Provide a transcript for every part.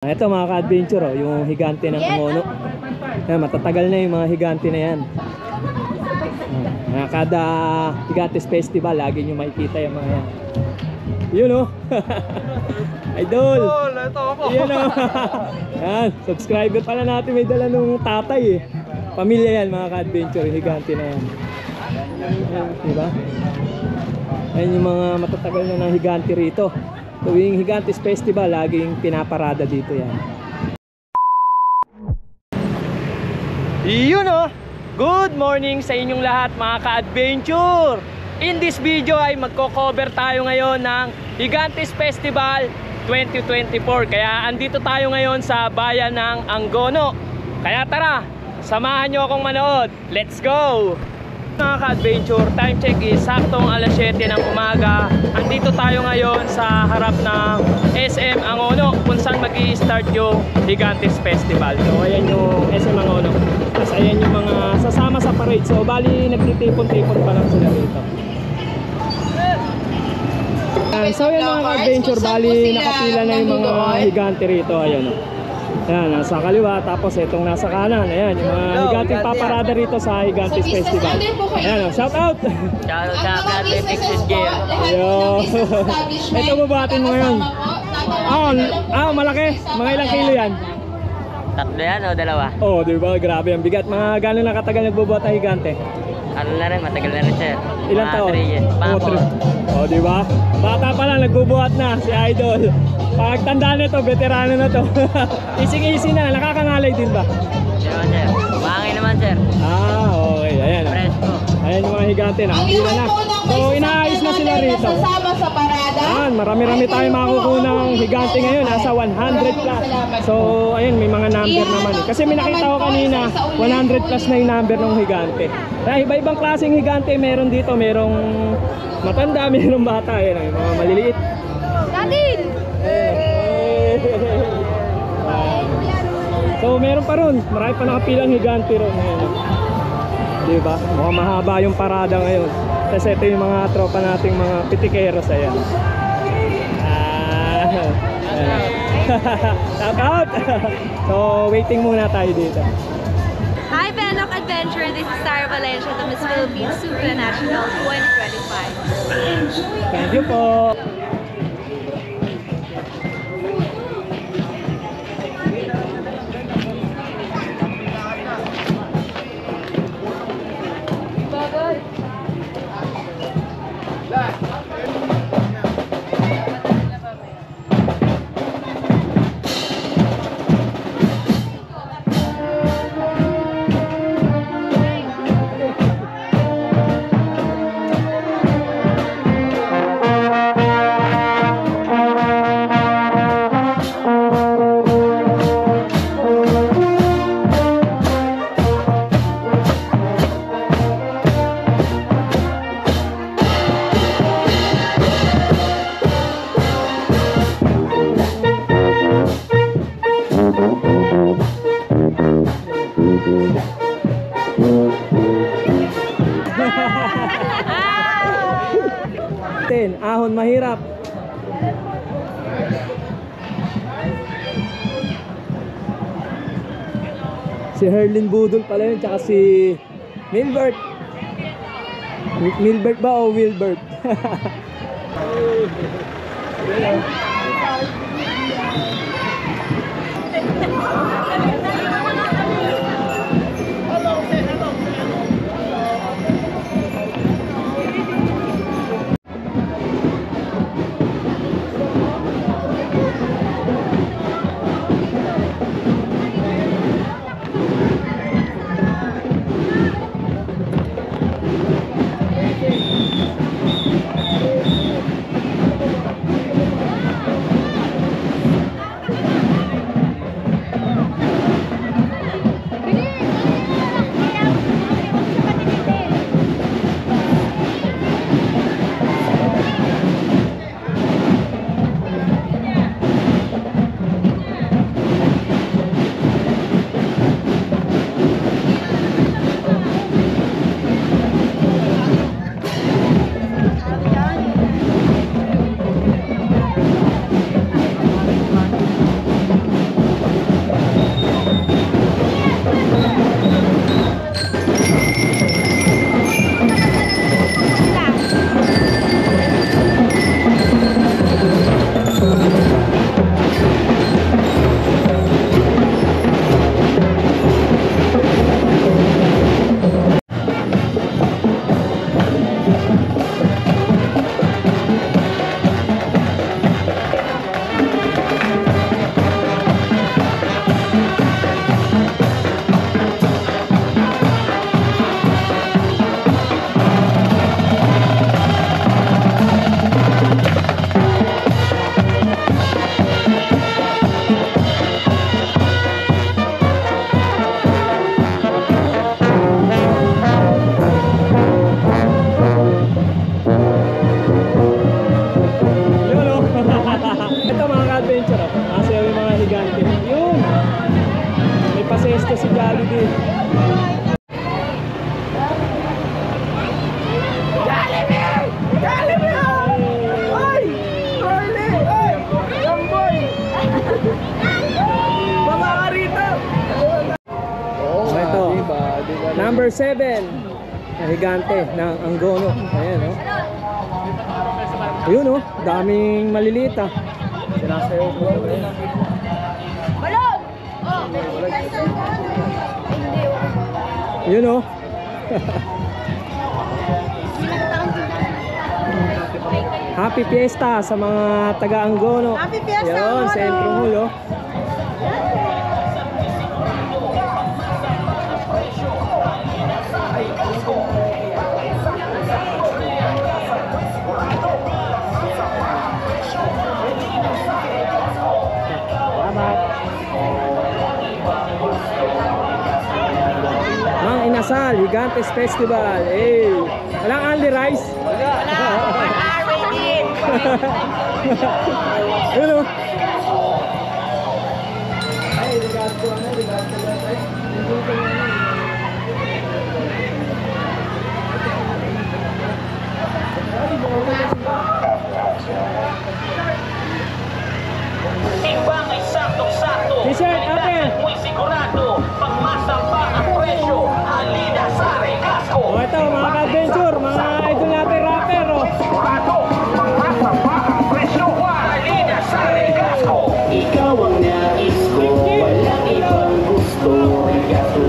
Ito mga ka-adventure, oh, yung higante ng Angono. Ayan, matatagal na yung mga higante na yan. Kada Higantes Festival, lagi nyo makikita yung mga yan. Yun oh. Idol. Ito ako. Yun oh. Yan, subscriber pala natin, may dala nung tatay eh. Pamilya yan mga ka-adventure, yung higante na yan. Ayan, diba? Ayan yung mga matatagal na ng higante rito. Tuwing Higantes Festival, laging pinaparada dito yan. Yun oh! Good morning sa inyong lahat mga ka-adventure! In this video ay magko-cover tayo ngayon ng Higantes Festival 2024. Kaya andito tayo ngayon sa bayan ng Angono. Kaya tara, samahan nyo akong manood. Let's go! Mga ka-adventure, time check is saktong alas 7 ng umaga. Andito tayo ngayon sa harap ng SM Angono kung saan mag-i-start yung Higantes Festival. So ayan yung SM Angono. Tapos ayan yung mga sasama sa parade. So bali nagtitipon-tipon pa lang sila rito. So ayan mga ka-adventure, bali nakapila na yung mga higante rito. Ayan o. Ayan, nasa kaliwa, tapos itong nasa kanan. Ayan, yung mga higanteng paparada rito sa Higantes Festival. Ayan, shout out! Shout out sa Platinum Pixel Gear. Ayan. Ito bubuhatin mo ngayon. Malaki. Mga ilang kilo yan? Tatlo yan o dalawa? Oh, di ba? Grabe ang bigat. Mga gano'n na katagal nagbubuhat ng higante? Ano na rin, matagal na rin sir. Ilang taon? 3 years. Oh, di ba? Bata pa lang nagbubuhat na si Idol. Pagtanda na to, veterano na to. Easy na, nakakangalay din ba? Hindi naman sir. Mahangin naman sir. Okay. Ayan. Presko. Ayan yung mga higante, nakapila na. So, inaayos na sila rito. Ayan, marami-rami tayo makukuha ng higante ngayon. Nasa 100 plus. So, ayun, may mga number naman eh. Kasi may nakita ko kanina, 100 plus na yung number ng higante. Kaya iba-ibang klaseng higante meron dito. Merong matanda, merong bata. Ayan, yung mga maliliit. Datin! So meron pa ron, marami pa nakapilang higante ron ngayon. Diba? Mukhang mahaba yung parada ngayon. Kasi ito yung mga tropa nating mga pitikeros. Ayan. Shout out! So waiting muna tayo dito. Hi Benok Adventure, this is Sarah Valencia, the Miss Philippines Supranational 2025. Thank you po! Ahon mahirap. Si Herlin Budol pala yun, tsaka si Milbert. Milbert ba o Wilbert? ko si Jollibee. Ito, number 7 na higante ng Angono. Ayan, oh. Ayun, oh, daming maliliit, ah. Sinasayaw ko. Ayun, oh. Happy Fiesta sa mga taga-Angono. Happy Fiesta, Ayun, Angono. Sentro Mall, oh. Mang Inasal, Gigantes Festival. Hey, walang only rice. Ayun, oh. Timbang ay saktong-sakto. T-shirt, ate. Muy sigurado. Pagmasang pa ang presyo. Halina sa Recasco. Oh, ito mga ka-adventure, mga idol natin rapper, oh. Sigurado. Pagmasang pa ang presyo. Halina sa Recasco. Ikaw ang nais ko. Walang ibang gusto. Recasco.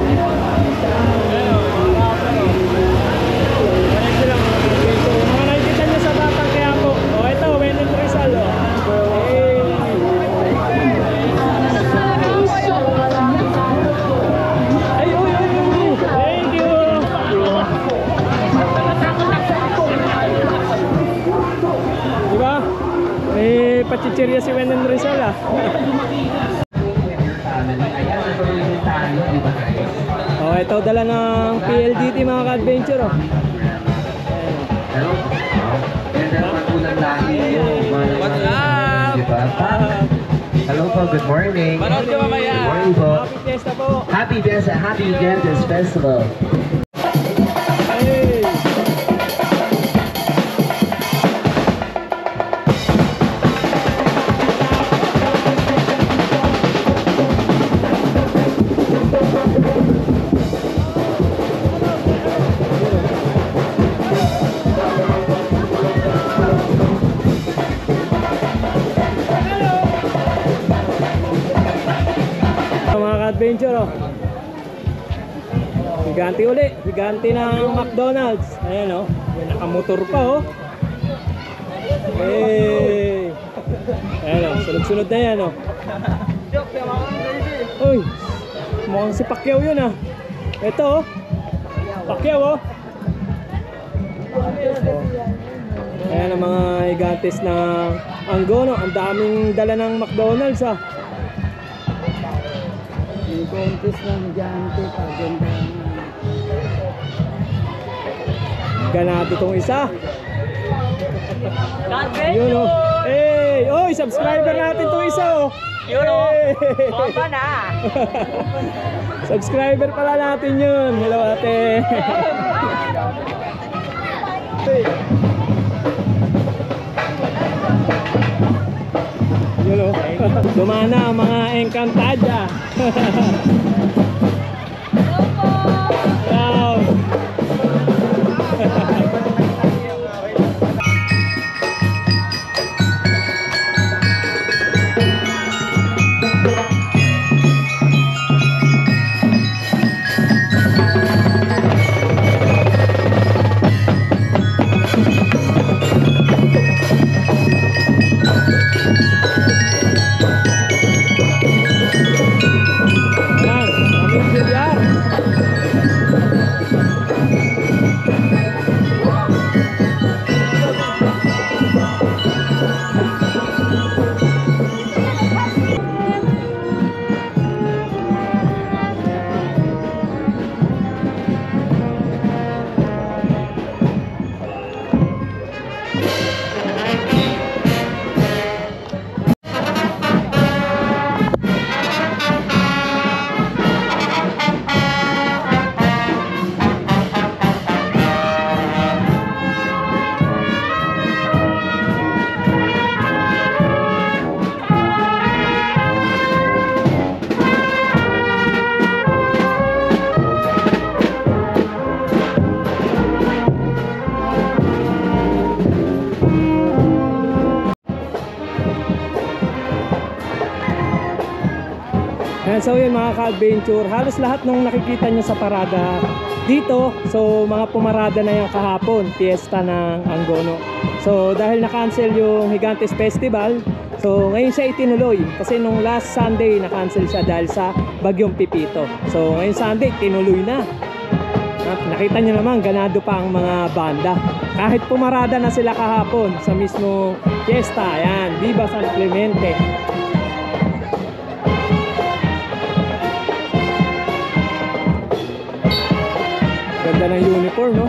Mga nakikita nyo sa Batang Quiapo. Oh, ito, Wendell Rizal, oh. Hey. Ay, uy, uy, uy. Thank you. Diba? May pachichirya si Wendell Rizal, ah. Oh, ito dala ng PLDT mga ka-adventure, oh. What's up? Hello po, good morning. Manood ka mamaya. Good morning po. Happy Fiesta po. Happy Fiesta, Happy Gigantes Festival. Hey. Mga ka-adventure, oh. Higante uli, higante ng McDonald's. Ayan, oh. May nakamotor pa, oh. Hey. Ayan, oh. Sunod-sunod na yan, oh. Uy, mukhang si Pacquiao yun, ah. Ito, oh. Pacquiao, oh. Ayan ang mga higantes ng Angono. Ang daming dala ng McDonald's, ah. Yung contest ng gigante, paganda na. Ganado tong isa. Yun, oh. Hey, oy, subscriber natin tong isa, oh. Yun, oh. Hey. Bomba na. Subscriber pala natin yun. Hello, ate. Yun, oh. Dumana ang mga Encantada. Wow. Ayan. Ayan, so yun mga ka-adventure, halos lahat nung nakikita nyo sa parada dito, so mga pumarada na yung kahapon, fiesta ng Angono. So dahil na-cancel yung Gigantes Festival, so ngayon siya itinuloy kasi nung last Sunday na-cancel siya dahil sa Bagyong Pipito. So ngayon Sunday, tinuloy na. At nakita nyo naman, ganado pa ang mga banda. Kahit pumarada na sila kahapon sa mismo fiesta, ayan, Viva San Clemente. Ganda ng uniform, no?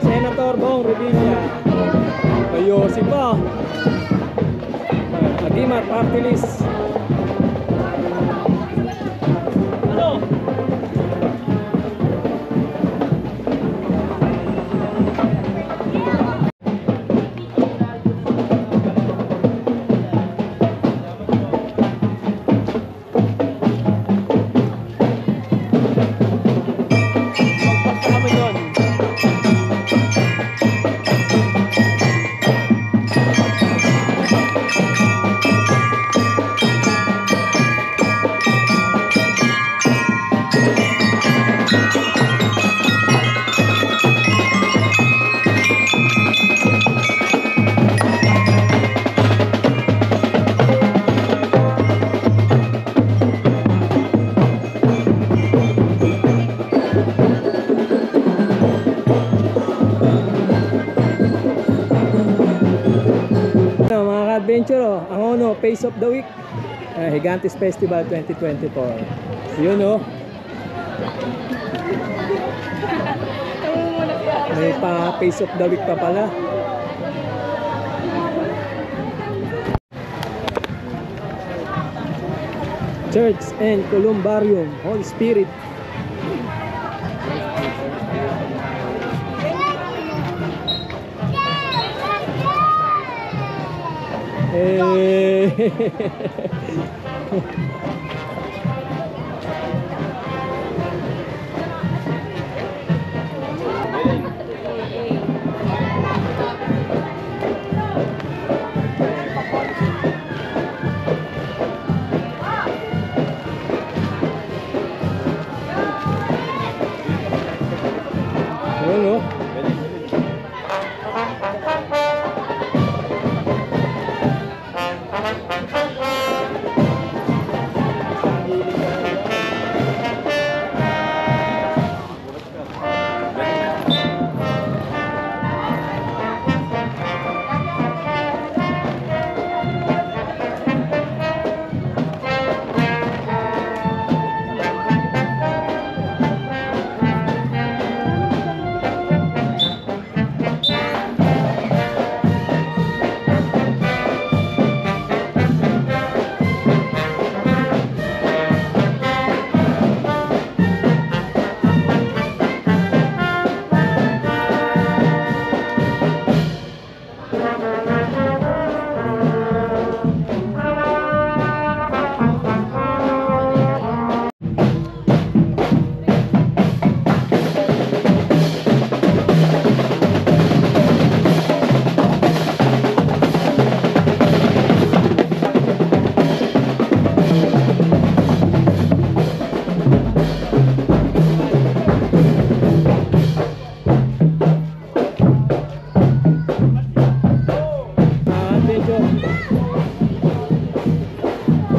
Senator Bong Revilla. Ayosin pa. Agimat Party List. Ano? Adventure, ang ono, Pace of the Week, Gigantes Festival 2024. Yun may pa Pace of the Week pa pala. Church and Columbarium Holy Spirit Ayun, oh.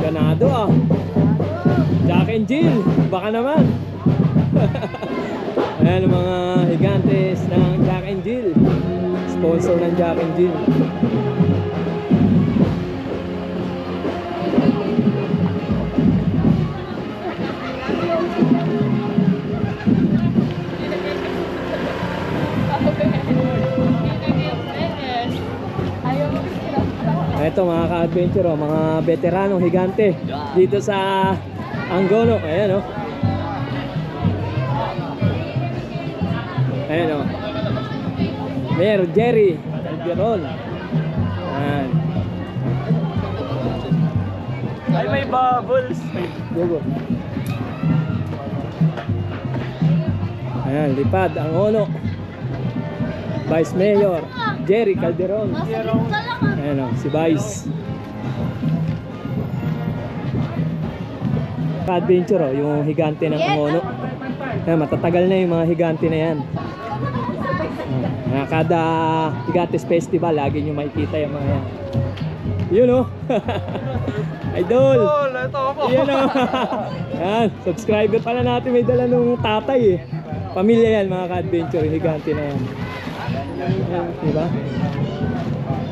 Ganado ah. Jack and Jill, baka naman. Ayan ang mga higantes ng Jack and Jill. Sponsor ng Jack and Jill. Ito mga ka-adventure, oh, mga veteranong higante dito sa Angono. Ayan oh. Ayan oh. Mayor Jerry Calderon. Ayan. Ay, may bubbles. Dugo. Ayan, lipad ang Ono. Vice Mayor Jerry Calderon. Ayan o, si Vice. Adventure o, yung higante ng Angono. Ayan, matatagal na yung mga higante na yan. Ayan, kada Higantes Festival, lagi nyo makikita yung mga yan. Yun o. Idol. Ito ako. Yan o. Ayan, subscriber pala natin, may dala nung tatay eh. Pamilya yan mga ka-adventure, yung higante na yan. Ayan, diba?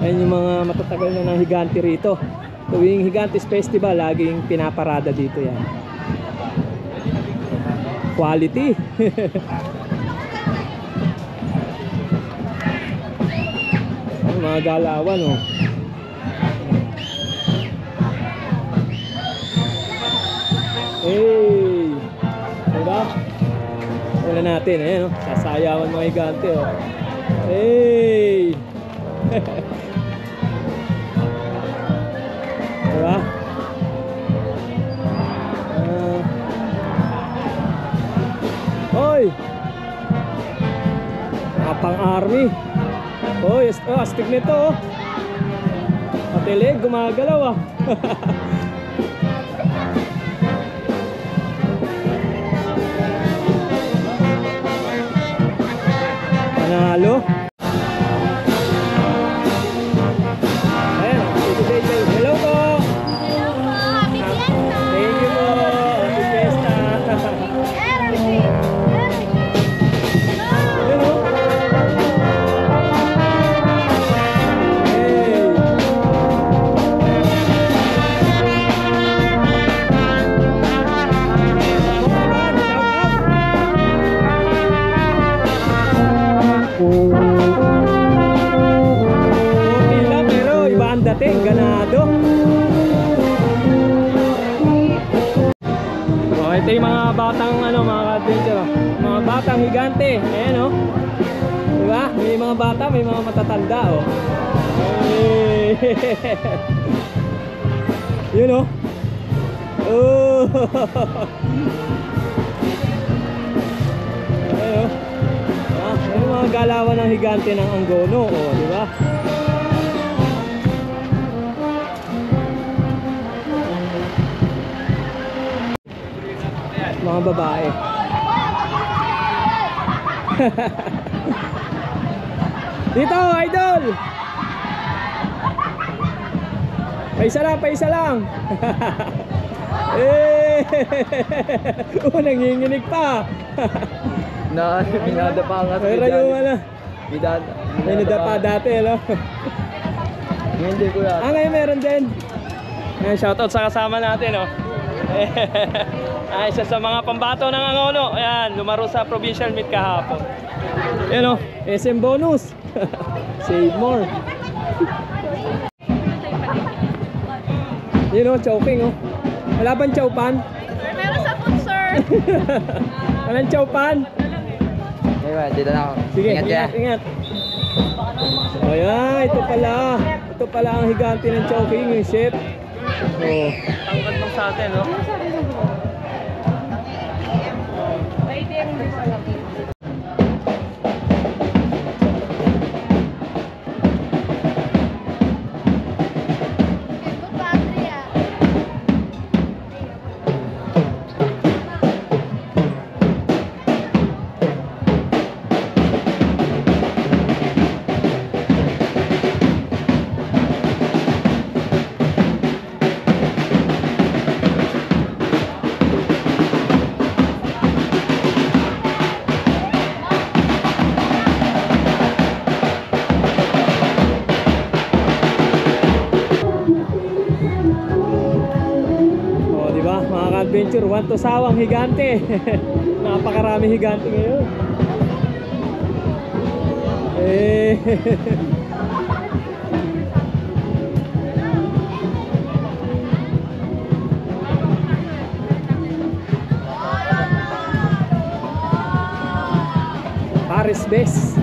Ayan yung mga matatagal na ng higante rito. Tuwing Higantes Festival, laging pinaparada dito yan. Quality. Ay, mga galawan oh. Hey! Diba? Wala natin, ayan oh. Sasayawan mga higante oh. Hey! Diba? Hoy! Mga pang-army. Hoy, astig nito oh. Pati leg, gumagalaw ah. Panalo. Ayan, hello po. Happy Fiesta! Thank you po. Happy Fiesta. Yun o. Hey. Shout out. ano mga ka-adventure, oh. Mga batang higante. Ayan oh. Diba? May mga bata, may mga matatanda oh. Hey. Yun oh. Oh. Ayan oh. Ah, yung mga galawan ng higante ng Angono oh, diba? Mga babae. Dito, idol! Paisa lang. Eh! Oh, nanginginig pa. Binadapa nga sa Pero yung ano, may nadapa Binadapa. dati, ano? Hindi ko yan. Ah, ngayon meron din. Ayan, shoutout sa kasama natin, oh. Ay, isa sa mga pambato ng Angono. Ayan, lumaro sa provincial meet kahapon. Ayan, oh, SM bonus. Save more. Yun, oh, choking, oh. Wala bang chowpan? Meron sa food, sir. Walang chowpan? Ayun, dito na ako. Sige, Ingat ka. ingat. Ayan, ito pala. Ito pala ang higante ng choking, yung chef. Oh. Tangkad lang sa atin, no? Adventure, want to sawang higante. Napakarami higante ngayon. Eh. Paris base.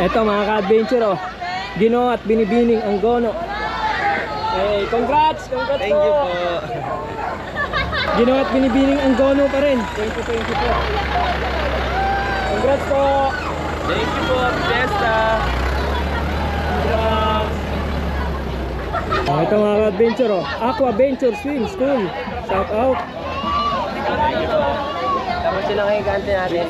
Ito mga ka-adventure, oh. Ginoo at Binibining Angono. Hey, congrats po. Thank you po. Ginoo at Binibining Angono pa rin. 2024. Congrats po. Thank you po, Fiesta. Congrats. Oh, ito mga ka-adventure, oh. Aqua Venture Swim School. Shout out. Tapos sila kay higante natin.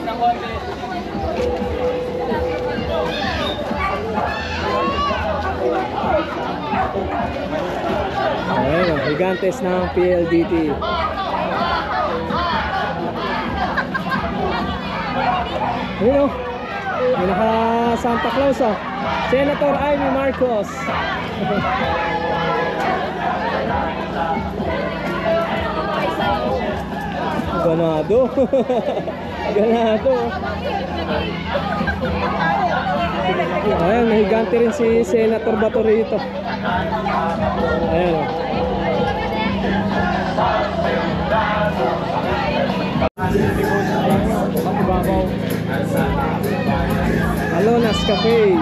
Ayan, higantes ng PLDT. Ayun o, may naka Santa Claus o. Senator Amy Marcos. Ganado. Ganado. Ayan, may higante rin si Senator Bato rito. Ayan o. Alonas Cafe.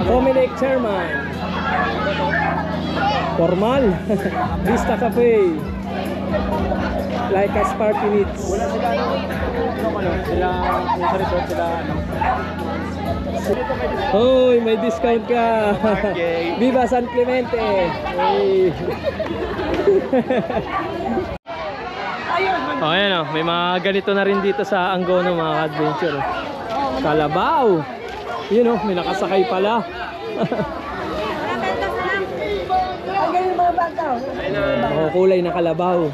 Comelec Chairman. Formal. Vista Cafe. Like as party needs. Wala sila, sila, sa resort sila, Hoy, may discount ka. Okay. Viva San Clemente. Hey. Oh, ayan oh, may mga ganito na rin dito sa Angono mga adventure. Kalabaw. Yun oh, may nakasakay pala. Kulay na kalabaw.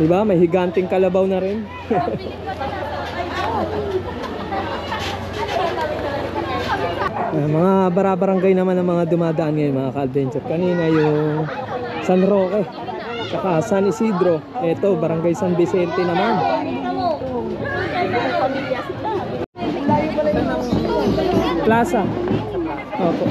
Diba? May higanting kalabaw na rin. Mga barabarangay naman ang mga dumadaan ngayon mga ka-adventure. Kanina yung San Roque, saka San Isidro. Ito, Barangay San Vicente naman. Plaza. Opo.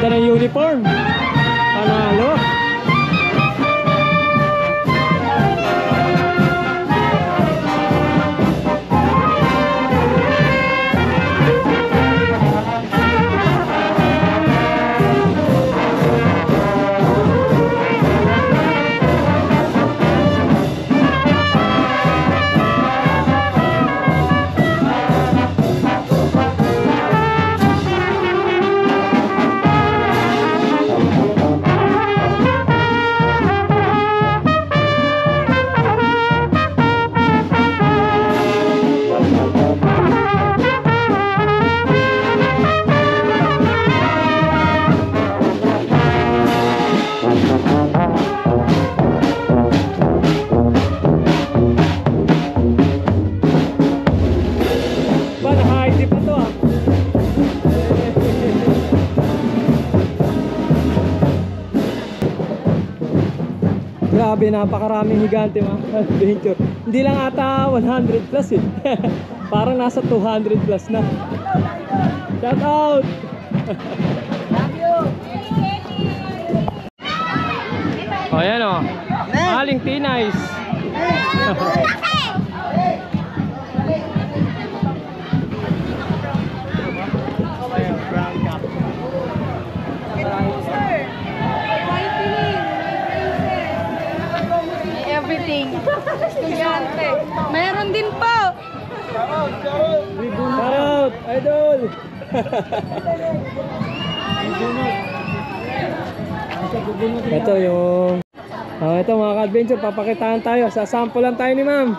Ganda ng uniform. Panalo. Grabe, napakaraming higante mga adventure. Hindi lang ata 100 plus eh. Parang nasa 200 plus na. Shout out! O yan o. Aling Tinays. Everything. Estudyante. Meron din po. Shout out, idol. Ito yung ito mga ka-adventure, papakitaan tayo. Sasample lang tayo ni ma'am.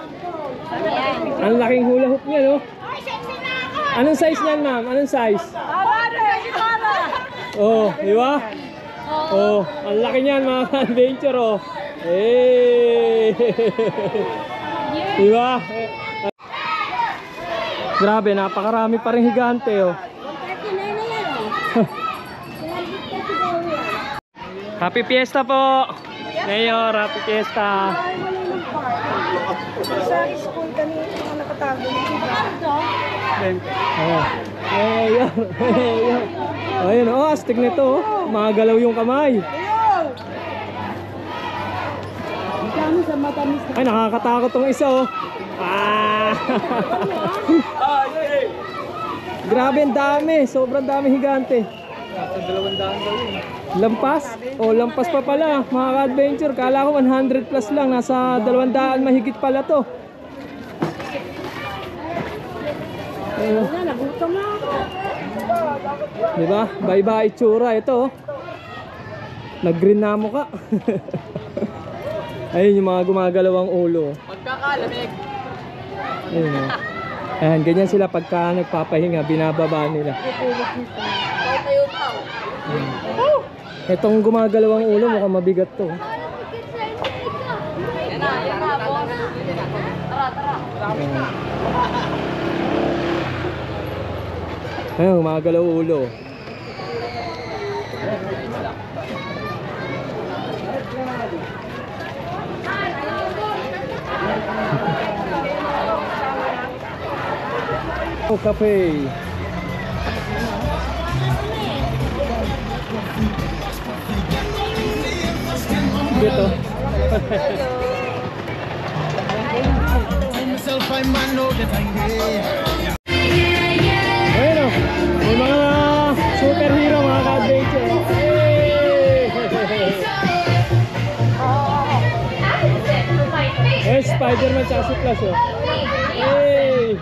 Ang laking hula hoop niya, no? Anong size niyan, ma'am? Anong size? Oh, di ba? Oh, ang laki niyan mga ka-adventure, oh. Hey! Di ba? Grabe, napakarami pa rin higante, oh. Happy Fiesta po! Mayor, Happy Fiesta! Sa school kanina mga nakatago. Mayor! Mayor! Ayun, oh, astig nito, oh. Magalaw yung kamay. Sa matamis na. Ay, nakakatakot tong isa, oh. Ah! Grabe, ang dami. Sobrang dami higante. Lampas? Oh, lampas pa pala, mga ka-adventure. Kala ko 100 plus lang. Nasa 200 mahigit pala to. Nagutom na ako. Diba? Bye-bye itsura. Ito, oh. Nag-green na mo ka. Ayun yung mga gumagalawang ulo. Magkakalamig. Ayun, oh. Ayan, ganyan sila pagka nagpapahinga, binababa nila. Itong gumagalawang ulo, mukhang mabigat to. Ayun, gumagalaw ulo. Oh, cafe. Dito. Ayun, oh. May mga superhero, mga ka-adventure. Hey! Spider-Man tsaka si Flash, oh. Hey!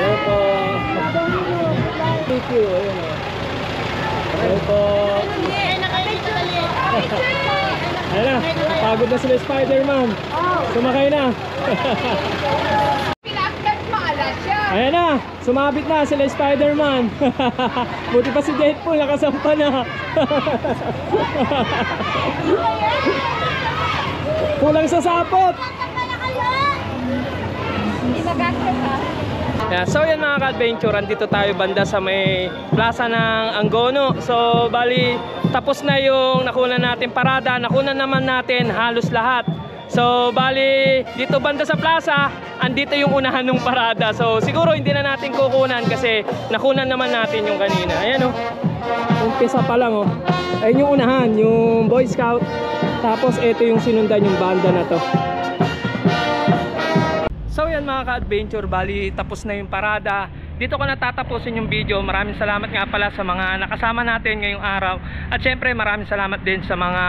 Ayun po. Thank you. Ayun, oh. Ayun po. Ayun na, pagod na sila Spider-Man. Sumakay na. Ayan na, sumabit na sila Spider-Man. Buti pa si Deadpool, nakasampa na. Kulang sa sapot. Yeah, so yan mga ka-adventure, andito tayo banda sa may plaza ng Angono. So bali, tapos na yung nakunan natin parada, nakunan naman natin halos lahat. So bali dito banda sa plaza, andito yung unahan ng parada. So siguro hindi na natin kukunan kasi nakunan naman natin yung kanina. Ayan oh. Umpisa pa lang oh. Ayun yung unahan, yung Boy Scout. Tapos ito yung sinundan yung banda na to. So yan mga ka-adventure, bali tapos na yung parada. Dito ko natatapusin yung video. Maraming salamat nga pala sa mga nakasama natin ngayong araw. At syempre maraming salamat din sa mga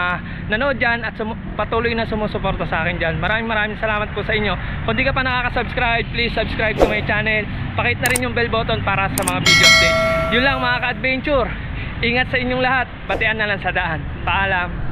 nanood dyan at patuloy na sumusuporta sa akin dyan. Maraming salamat po sa inyo. Kung di ka pa nakaka-subscribe, please subscribe to my channel. Pakit na rin yung bell button para sa mga video update. Yun lang mga ka-adventure. Ingat sa inyong lahat. Batian na lang sa daan. Paalam.